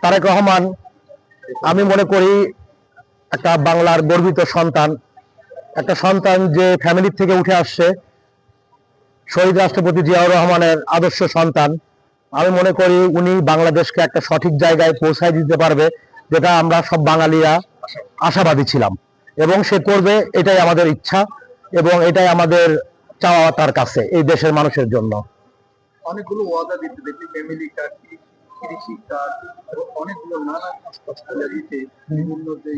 তারেক রহমান আমি মনে করি একটা বাংলার গর্বিত সন্তান, একটা সন্তান যে ফ্যামিলি থেকে উঠে আসছে, শহীদ রাষ্ট্রপতি জিয়াউর রহমানের আদর্শ সন্তান। আমি মনে করি উনি বাংলাদেশকে একটা সঠিক জায়গায় পৌঁছায় দিতে পারবে, যেটা আমরা সব বাঙালিরা আশাবাদী ছিলাম, এবং সে করবে, এটাই আমাদের ইচ্ছা এবং এটাই আমাদের চাওয়া তার কাছে এই দেশের মানুষের জন্য। অনেকগুলো ওয়াদা দিতে দেখি, ফ্যামিলি কার্ড, কৃষি কার্ড এবং অনেকগুলো নানা দিতে বিভিন্ন যে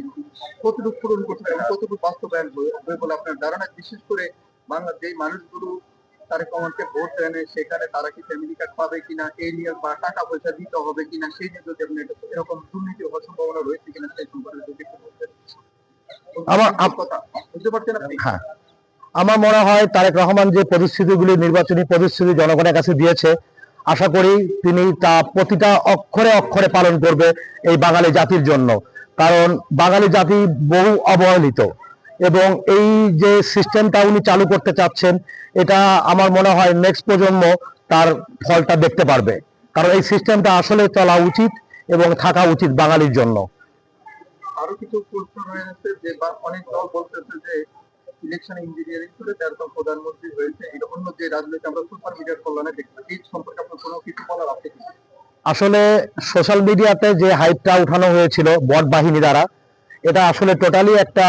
কতটুকু পূরণ করতে পারে, কতটুকু বাস্তবায়ন হবে বলে আপনার ধারণা? বিশেষ করে বাংলা যেই মানুষগুলো তারেক রহমানকে ভোট দেন, সেখানে তারা কি ফ্যামিলি কার্ড পাবে কিনা, এই নিয়ে বা টাকা পয়সা দিতে হবে কিনা, সেই নিয়ে যদি আপনি এরকম দুর্নীতি হওয়ার সম্ভাবনা রয়েছে কিনা সেই সম্পর্কে যদি একটু বলতেন। কথা বুঝতে পারছেন আপনি? হ্যাঁ, আমার মনে হয় তারেক রহমান যে প্রতিশ্রুতিগুলি, নির্বাচনী প্রতিশ্রুতি জনগণের কাছে দিয়েছে, আশা করি তিনি তা প্রতিটা অক্ষরে অক্ষরে পালন করবে এই বাঙালি জাতির জন্য। কারণ বাঙালি জাতি বহু অবহেলিত, এবং এই যে সিস্টেমটা উনি চালু করতে চাচ্ছেন, এটা আমার মনে হয় নেক্সট প্রজন্ম তার ফলটা দেখতে পারবে। কারণ এই সিস্টেমটা আসলে চলা উচিত এবং থাকা উচিত বাঙালির জন্য। আরো কিছু প্রশ্ন রয়েছে যে, বা অনেক দল বলতেছে যে ইলেকশন ইঞ্জিনিয়ারিং করে তারপর প্রধানমন্ত্রী হয়েছে, এটা অন্য যে রাজনীতি আমরা সোশ্যাল মিডিয়ার কল্যাণে দেখছি, এই সম্পর্কে আপনার কোনো কিছু বলার আছে কি? আসলে সোশ্যাল মিডিয়াতে যে হাইপটা উঠানো হয়েছিল বট বাহিনী দ্বারা, এটা আসলে টোটালি একটা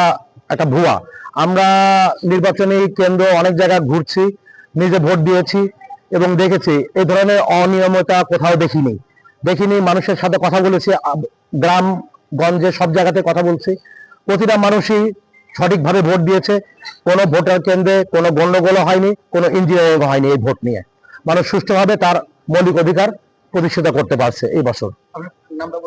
একটা ভুয়া। আমরা নির্বাচনী কেন্দ্র অনেক জায়গায় ঘুরছি, নিজে ভোট দিয়েছি এবং দেখেছি এই ধরনের অনিয়মিতা কোথাও দেখিনি। মানুষের সাথে কথা বলেছি, গ্রাম গঞ্জে সব জায়গাতে কথা বলছি, প্রতিটা মানুষই সঠিকভাবে ভোট দিয়েছে। কোনো ভোটার কেন্দ্রে কোনো গন্ডগোল হয়নি, কোনো ইঞ্জিনিয়ারিং হয়নি। এই ভোট নিয়ে মানুষ সুষ্ঠুভাবে তার মৌলিক অধিকার প্রতিষ্ঠিত করতে পারছে এই বছর। নামটা